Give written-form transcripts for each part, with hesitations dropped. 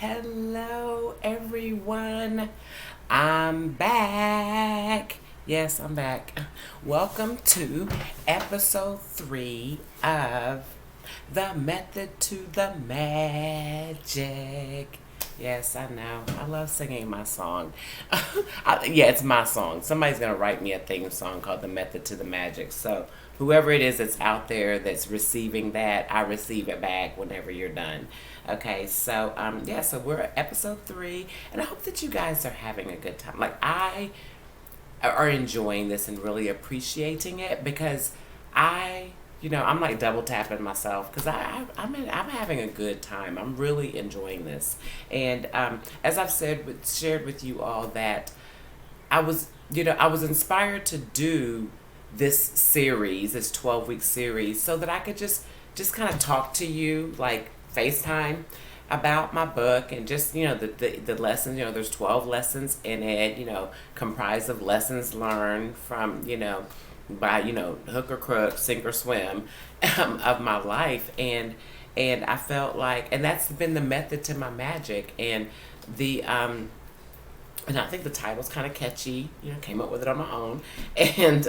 Hello, everyone. I'm back. Yes, I'm back. Welcome to episode 3 of The Method to the Magic. Yes, I know. I love singing my song. Yeah, it's my song. Somebody's going to write me a theme song called The Method to the Magic. So, whoever it is that's out there that's receiving that, I receive it back whenever you're done. Okay, so yeah, so we're at episode 3, and I hope that you guys are having a good time. Like I are enjoying this and really appreciating it because I'm like double tapping myself because I'm having a good time. I'm really enjoying this, and as I've shared with you all that I was inspired to do this series, this 12-week series, so that I could just kind of talk to you like FaceTime about my book and just the lessons. There's 12 lessons in it, comprised of lessons learned from by hook or crook, sink or swim, of my life. And I felt like, and that's been the method to my magic. The and I think the title's kind of catchy. Came up with it on my own, and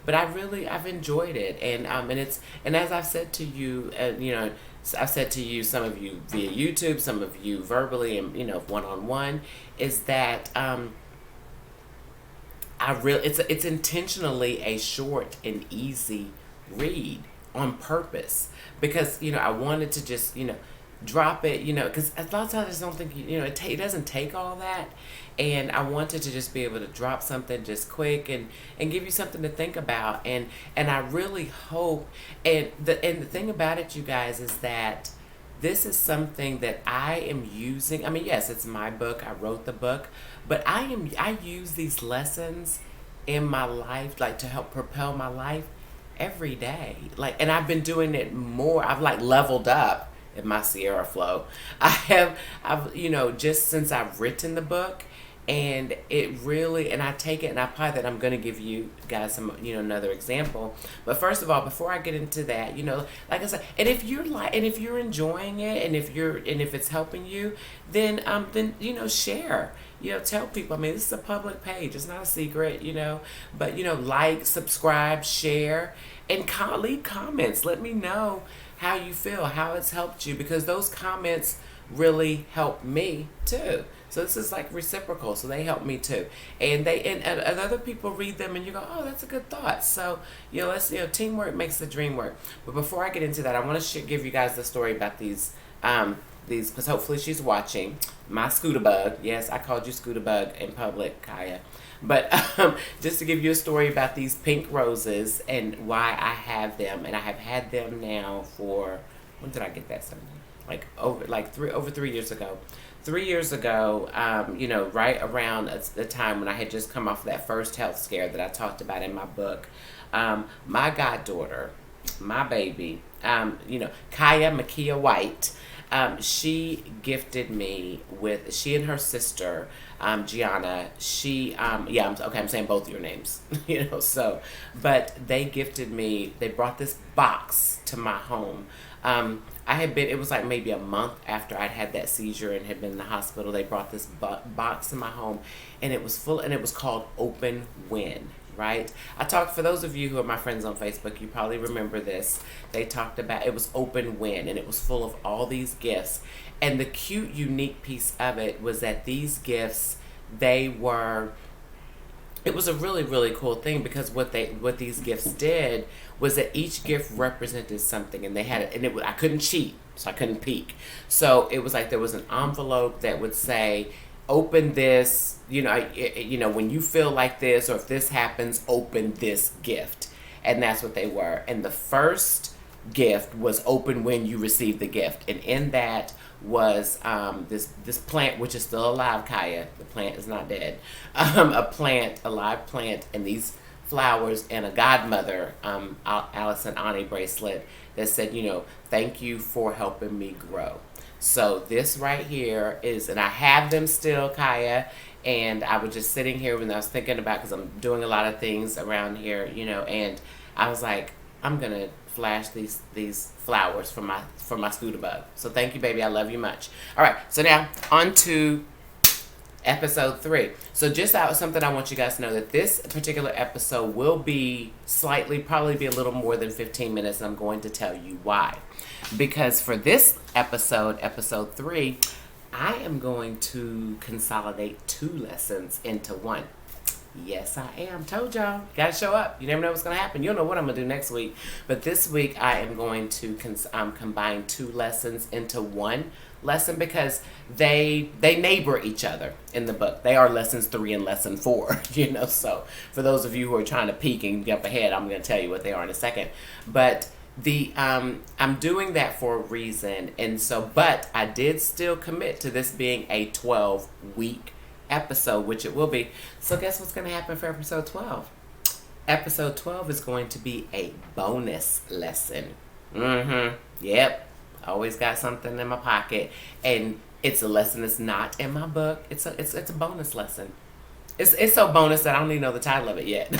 but I've enjoyed it, and as I've said to you, I've said to you, some of you via YouTube, some of you verbally, and one on one, is that it's intentionally a short and easy read on purpose because I wanted to just drop it, because a lot of times I just don't think it doesn't take all that, and I wanted to just be able to drop something just quick and give you something to think about, and I really hope, and the thing about it, you guys, is that this is something that I am using. I mean, yes, it's my book. I wrote the book, but I use these lessons in my life, like, to help propel my life every day. Like, and I've been doing it more. I've like leveled up in my Sierra flow. I've just since I've written the book, and it really, and I take it and I apply that. I'm going to give you guys some another example, but first of all, before I get into that, like I said, and if you're enjoying it, and if it's helping you, then share, tell people. I mean, this is a public page, it's not a secret, but like, subscribe, share, and leave comments. Let me know how you feel, how it's helped you, because those comments really help me too. So this is like reciprocal. So they help me too, and other people read them, and you go, oh, that's a good thought. So teamwork makes the dream work. But before I get into that, I want to give you guys the story about these because hopefully she's watching. My Scooter Bug. Yes, I called you Scooter Bug in public, Kaya. But just to give you a story about these pink roses and why I have them, and I have had them now for, when did I get that? Something like over 3 years ago. 3 years ago, right around the time when I had just come off of that first health scare that I talked about in my book, my goddaughter, my baby, Kaya Makia White, she gifted me with, she and her sister, Gianna, I'm saying both of your names, but they gifted me, they brought this box to my home. It was like maybe a month after I'd had that seizure and had been in the hospital. They brought this box to my home, and it was full, and it was called Open Win, right? For those of you who are my friends on Facebook, you probably remember this. They talked about, it was Open Win, and it was full of all these gifts. And the cute, unique piece of it was that these gifts, it was a really, really cool thing, because what these gifts did was that each gift represented something, and they had it, and I couldn't cheat, so I couldn't peek. So it was like there was an envelope that would say, open this, when you feel like this, or if this happens, open this gift. And that's what they were. And the first gift was open when you receive the gift, and in that was this plant, which is still alive, Kaya. The plant is not dead. A live plant, and these flowers, and a godmother, Alice and Ani bracelet that said, thank you for helping me grow. So this right here is, and I have them still, Kaya. And I was just sitting here when I was thinking about, because I'm doing a lot of things around here, and I was like, I'm gonna flash these flowers for my student bug. So thank you, baby. I love you much. All right. So now on to episode 3. So just out something I want you guys to know, that this particular episode will be probably be a little more than 15 minutes, and I'm going to tell you why. Because for this episode 3, I am going to consolidate 2 lessons into 1. Yes, I am. Told y'all. Gotta show up. You never know what's going to happen. You'll know what I'm going to do next week. But this week, I am going to combine 2 lessons into 1 lesson, because they neighbor each other in the book. They are lessons 3 and lesson 4, So for those of you who are trying to peek and jump ahead, I'm going to tell you what they are in a second. But I'm doing that for a reason. And so, but I did still commit to this being a 12-week episode, which it will be. So guess what's going to happen for episode 12? Episode 12 is going to be a bonus lesson. Yep. Always got something in my pocket. And it's a lesson that's not in my book. It's a bonus lesson. It's so bonus that I don't even know the title of it yet.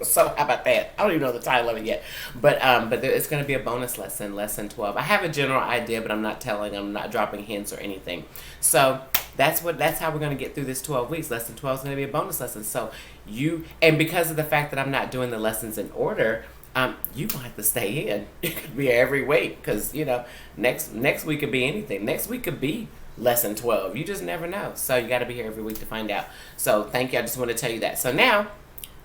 So how about that? I don't even know the title of it yet. But it's going to be a bonus lesson, lesson 12. I have a general idea, but I'm not dropping hints or anything. So that's how we're going to get through this 12 weeks. Lesson 12 is going to be a bonus lesson. So and because of the fact that I'm not doing the lessons in order, you might have to stay in. It could be every week, because next week could be anything. Next week could be lesson 12. You just never know. So you got to be here every week to find out. So thank you. I just want to tell you that. So now,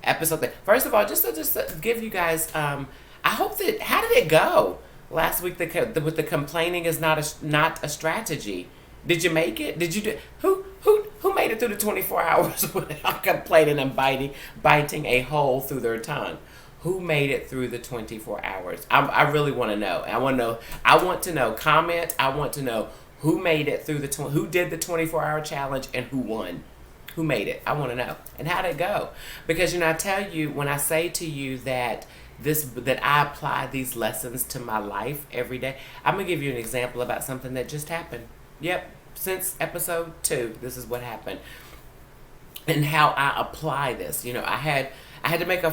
episode 3. First of all, just to give you guys, I hope that, how did it go last week? With the complaining is not a strategy. Did you make it? Did you do? Who made it through the 24 hours without complaining and biting a hole through their tongue? Who made it through the 24 hours? I really want to know. I want to know. Comment. I want to know who made it through who did the 24-hour challenge and who won. Who made it? I want to know. And how did it go? Because I tell you, when I say to you that I apply these lessons to my life every day, I'm gonna give you an example about something that just happened. Yep, since episode 2, this is what happened, and how I apply this. I had to make a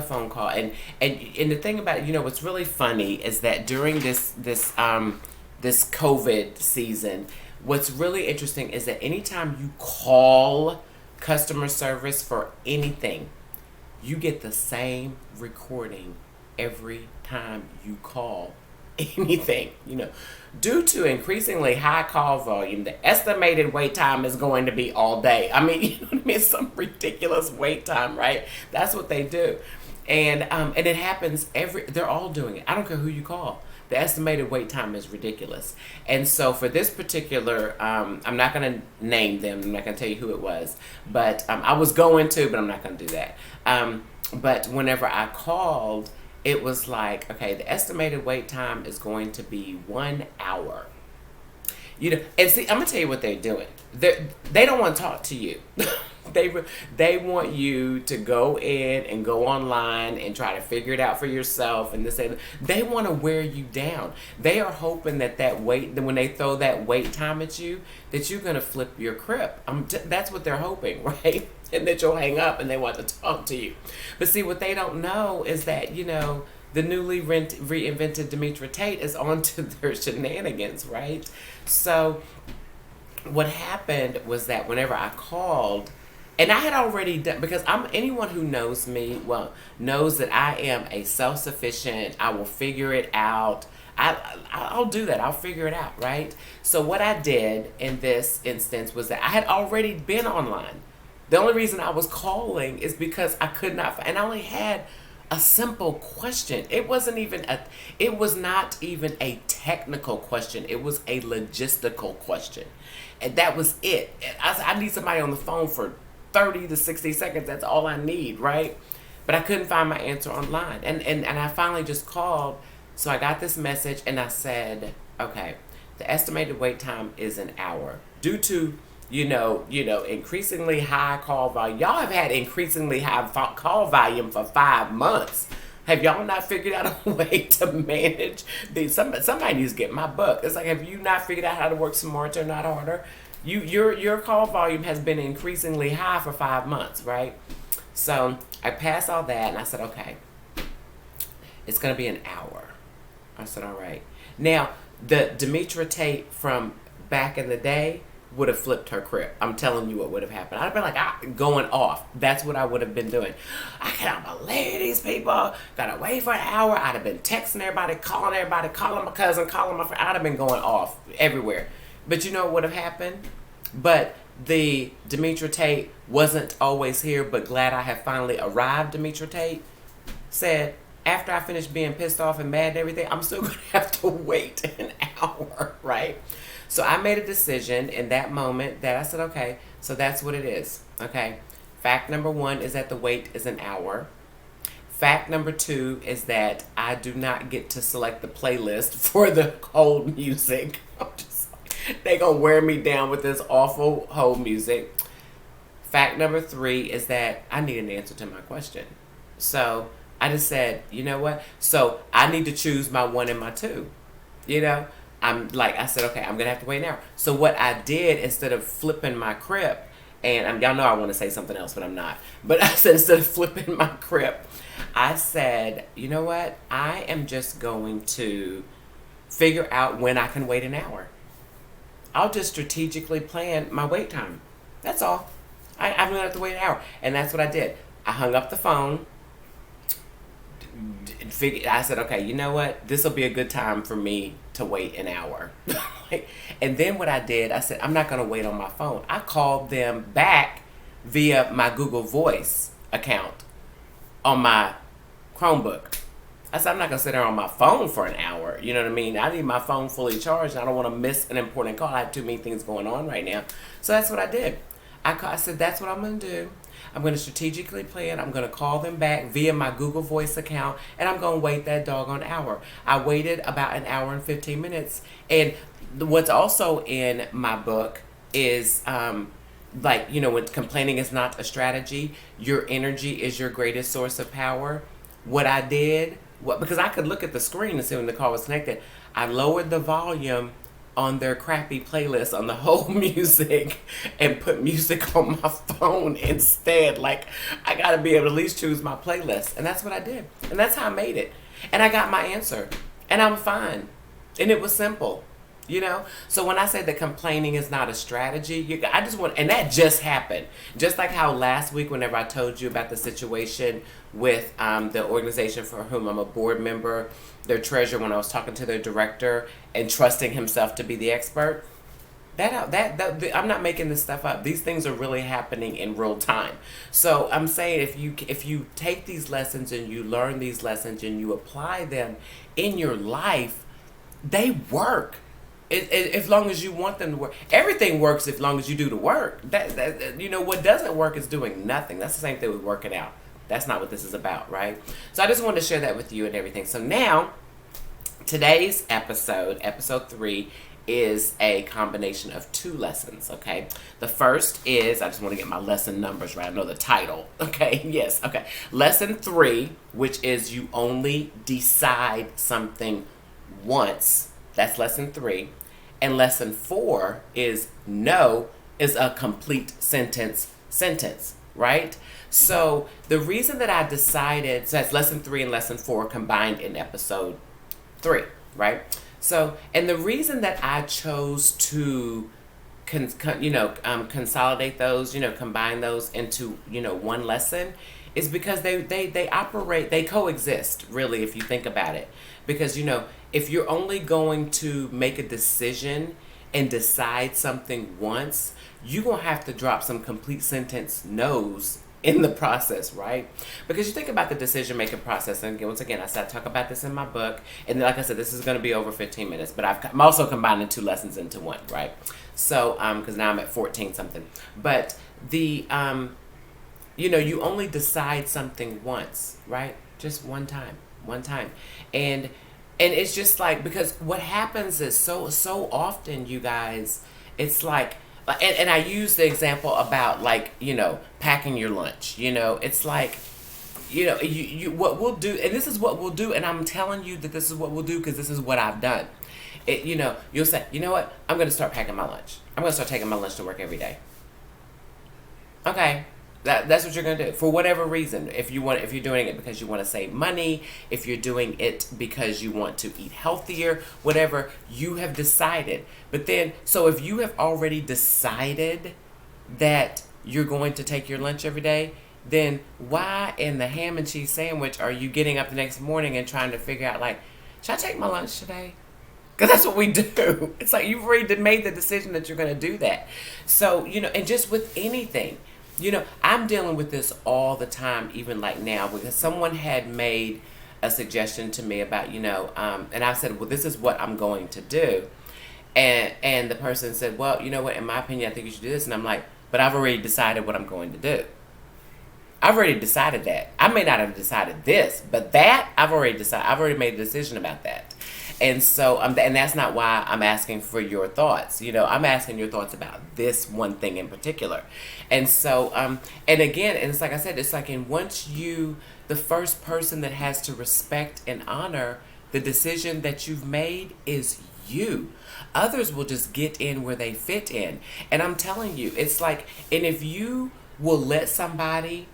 phone call, and the thing about it, what's really funny is that during this COVID season, what's really interesting is that anytime you call customer service for anything, you get the same recording every time you call anything. Due to increasingly high call volume, the estimated wait time is going to be all day. I mean, some ridiculous wait time, right? That's what they do. And it happens they're all doing it. I don't care who you call. The estimated wait time is ridiculous. And so for this particular, I'm not going to name them. I'm not going to tell you who it was. But I was going to, but I'm not going to do that. But whenever I called, it was like, okay, the estimated wait time is going to be 1 hour. And see, I'm going to tell you what they're doing. They don't want to talk to you. They want you to go in and go online and try to figure it out for yourself. And they want to wear you down. They are hoping that when they throw that wait time at you, that you're going to flip your crap. That's what they're hoping, right? And that you'll hang up and they want to talk to you. But see, what they don't know is that, the newly reinvented Demetra Tate is onto their shenanigans, right? So what happened was that whenever I called, and I had already done, because anyone who knows me, knows that I am a self-sufficient, I will figure it out. I'll do that. I'll figure it out, right? So what I did in this instance was that I had already been online. The only reason I was calling is because I could not, and I only had a simple question. It was not even a technical question. It was a logistical question. And that was it. I need somebody on the phone for 30 to 60 seconds. That's all I need, right? But I couldn't find my answer online. And I finally just called. So I got this message and I said, okay, the estimated wait time is an hour. Due to increasingly high call volume. Y'all have had increasingly high call volume for 5 months. Have y'all not figured out a way to manage these? Somebody needs to get my book. It's like, have you not figured out how to work smarter, not harder? Your call volume has been increasingly high for 5 months, right? So I passed all that and I said, okay, It's going to be an hour. I said, all right. Now, the Demetra Tate from back in the day would have flipped her crib. I'm telling you what would have happened. I'd have been like, going off. That's what I would have been doing. I cannot believe these people gotta wait for an hour. I'd have been texting everybody, calling my cousin, calling my friend. I'd have been going off everywhere. But you know what would have happened? But the Demetra Tate wasn't always here, but glad I have finally arrived. Demetra Tate said, after I finish being pissed off and mad and everything, I'm still going to have to wait an hour, right? So I made a decision in that moment that I said, okay, so that's what it is, okay? Fact number 1 is that the wait is an hour. Fact number 2 is that I do not get to select the playlist for the hold music. They gonna wear me down with this awful hold music. Fact number 3 is that I need an answer to my question. So I just said, you know what? So I need to choose my 1 and my 2. You know, I said, okay, I'm gonna have to wait an hour. So what I did, instead of flipping my crib, and y'all know I want to say something else, but I'm not. But I said, instead of flipping my crib, I said, you know what? I am just going to figure out when I can wait an hour. I'll just strategically plan my wait time. That's all. I'm gonna have to wait an hour, and that's what I did. I hung up the phone. I said, okay, you know what? This will be a good time for me to wait an hour. And then what I did, I said, I'm not going to wait on my phone. I called them back via my Google Voice account on my Chromebook. I said, I'm not going to sit there on my phone for an hour. You know what I mean? I need my phone fully charged. And I don't want to miss an important call. I have too many things going on right now. So that's what I did. I said, that's what I'm going to do. I'm going to strategically plan. I'm going to call them back via my Google Voice account, and I'm going to wait that doggone hour. I waited about an hour and 15 minutes. And what's also in my book is, when complaining is not a strategy, your energy is your greatest source of power. What I did, because I could look at the screen and see when the call was connected, I lowered the volume on their crappy playlist on the whole music and put music on my phone instead. Like, I gotta be able to at least choose my playlist. And that's what I did. And that's how I made it. And I got my answer. And I'm fine. And it was simple. You know? So when I say that complaining is not a strategy, I just want, and that just happened. Just like how last week, whenever I told you about the situation with the organization for whom I'm a board member, their treasurer, when I was talking to their director and trusting himself to be the expert, I'm not making this stuff up. These things are really happening in real time. So I'm saying, if you take these lessons and you learn these lessons and you apply them in your life, they work. As long as you want them to work. Everything works as long as you do the work. What doesn't work is doing nothing. That's the same thing with working out. That's not what this is about, right? So I just wanted to share that with you and everything. So now, today's episode 3, is a combination of 2 lessons, okay? The first is, I just want to get my lesson numbers right. I know the title, okay? Yes, okay. Lesson 3, which is you only decide something once. That's lesson 3. And lesson 4 is no is a complete sentence, right? So the reason that I decided, so that's lesson 3 and lesson 4 combined in episode 3, right? So, and the reason that I chose to consolidate those, combine those into, one lesson is because they operate, they coexist, really, if you think about it. Because, if you're only going to make a decision and decide something once, you're going to have to drop some complete sentence no's in the process, right? Because you think about the decision-making process, and once again, I talk about this in my book, and like I said, this is going to be over 15 minutes, but I'm also combining 2 lessons into one, right? So, because now I'm at 14 something. But the, you only decide something once, right? Just one time. And it's just like, because what happens is so often, you guys, it's like, and I use the example about packing your lunch. It's like, what we'll do, and this is what we'll do, and I'm telling you that this is what we'll do because this is what I've done. You'll say, you know what? I'm going to start packing my lunch. I'm going to start taking my lunch to work every day. Okay. That's what you're gonna do for whatever reason. If you're doing it because you want to save money, if you're doing it because you want to eat healthier, whatever you have decided. But then, so if you have already decided that you're going to take your lunch every day, then why in the ham and cheese sandwich are you getting up the next morning and trying to figure out, like, should I take my lunch today? Because that's what we do. It's like you've already made the decision that you're going to do that. So, and just with anything, I'm dealing with this all the time, even like now, because someone had made a suggestion to me about, and I said, well, this is what I'm going to do. And the person said, well, you know what, in my opinion, I think you should do this. And I'm like, but I've already decided what I'm going to do. I've already decided that. I may not have decided this, but that I've already decided. I've already made a decision about that. And so, and that's not why I'm asking for your thoughts. I'm asking your thoughts about this one thing in particular. And so, and again, and it's like I said, it's like the first person that has to respect and honor the decision that you've made is you. Others will just get in where they fit in. And I'm telling you, it's like, and if you will let somebody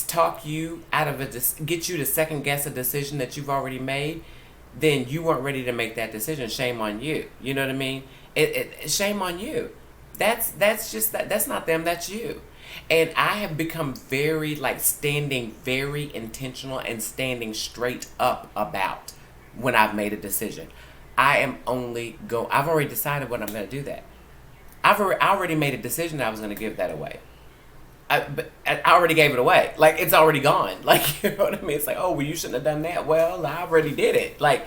talk you out of get you to second guess a decision that you've already made, then you weren't ready to make that decision. Shame on you. You know what I mean? Shame on you. That's not them. That's you. And I have become very, standing very intentional and standing straight up about when I've made a decision. I've already decided when I'm going to do that. I already made a decision that I was going to give that away. But I already gave it away. Like, it's already gone. Like, you know what I mean? It's like, oh, well, you shouldn't have done that. Well, I already did it. Like,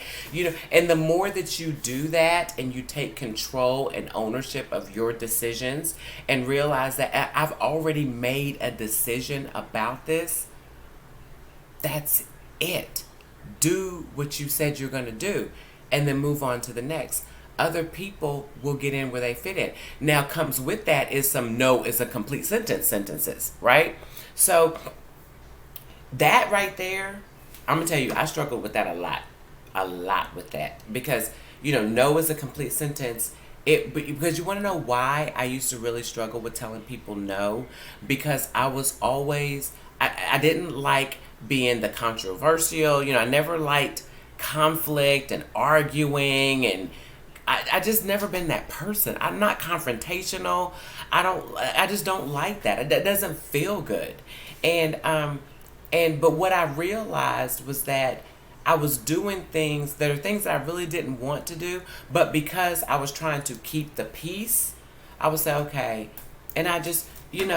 and the more that you do that and you take control and ownership of your decisions and realize that I've already made a decision about this, that's it. Do what you said you're going to do and then move on to the next. Other people will get in where they fit in. Now, comes with that is some no is a complete sentences, right? So that right there, I'm gonna tell you, I struggle with that a lot with that, because no is a complete sentence. Because you want to know why I used to really struggle with telling people no, because I was always I didn't like being the controversial. I never liked conflict and arguing, and I just never been that person. I'm not confrontational. I just don't like that. That doesn't feel good. But what I realized was that I was doing things that I really didn't want to do, but because I was trying to keep the peace, I would say, okay. And I just, and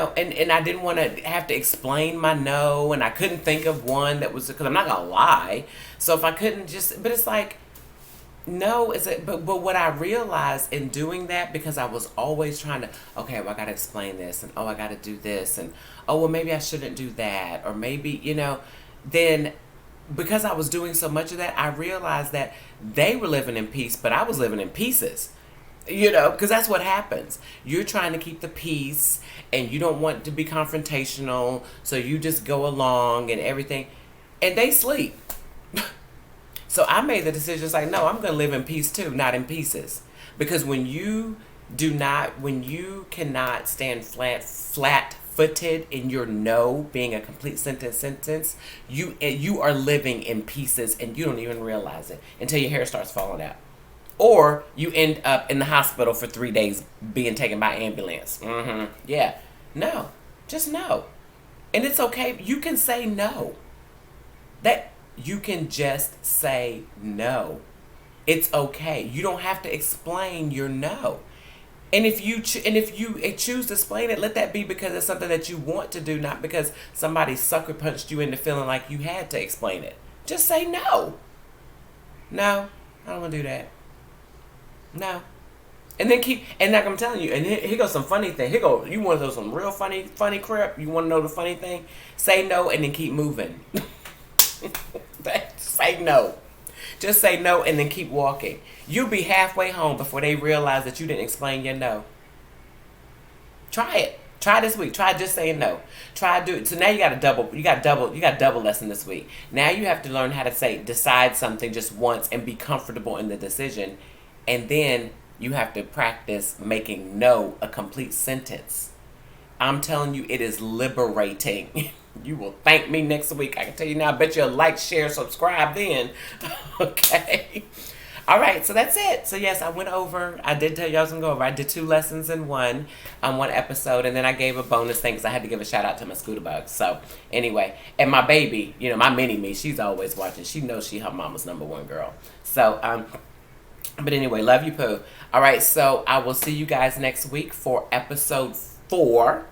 I didn't want to have to explain my no, and I couldn't think of one that was, because I'm not going to lie. So if I couldn't but it's like, no, but what I realized in doing that, because I was always trying to, okay, well, I got to explain this, and I got to do this, and well, maybe I shouldn't do that, or maybe, then because I was doing so much of that, I realized that they were living in peace, but I was living in pieces, because that's what happens. You're trying to keep the peace, and you don't want to be confrontational, so you just go along and everything, and they sleep. So I made the decision, it's like, no, I'm going to live in peace too, not in pieces. Because when you cannot stand flat-footed in your no being a complete sentence, you are living in pieces and you don't even realize it until your hair starts falling out. Or you end up in the hospital for 3 days being taken by ambulance. Yeah. No. Just no. And it's okay. You can say no. You can just say no. It's okay. You don't have to explain your no. And if you choose to explain it, let that be because it's something that you want to do, not because somebody sucker punched you into feeling like you had to explain it. Just say no. No, I don't want to do that. No. And then and like I'm telling you, and here goes some funny thing. You want to know some real funny crap? You want to know the funny thing? Say no and then keep moving. Say no. Just say no and then keep walking. You'll be halfway home before they realize that you didn't explain your no. Try it. Try this week. Try just saying no. Try do it. So now you got double lesson this week. Now you have to learn how to decide something just once and be comfortable in the decision. And then you have to practice making no a complete sentence. I'm telling you, it is liberating. You will thank me next week. I can tell you now. I bet you'll like, share, subscribe then. Okay. All right, so that's it. So yes, I went over. I did tell you I was gonna go over. I did 2 lessons in one episode, and then I gave a bonus thing because I had to give a shout out to my scooter bugs. So anyway, and my baby, my mini me, she's always watching. She knows she her mama's #1 girl. So but anyway, love you, Pooh. All right, so I will see you guys next week for episode 4.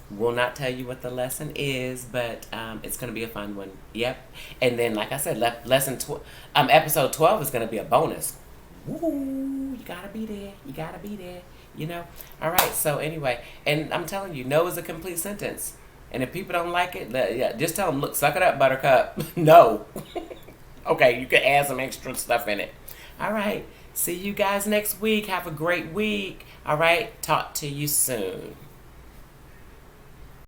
Will not tell you what the lesson is, but it's gonna be a fun one. Yep. And then, like I said, episode 12 is gonna be a bonus. Woo! You gotta be there. You gotta be there. All right. So anyway, and I'm telling you, no is a complete sentence. And if people don't like it, just tell them, look, suck it up, Buttercup. No. Okay, you can add some extra stuff in it. All right. See you guys next week. Have a great week. All right. Talk to you soon.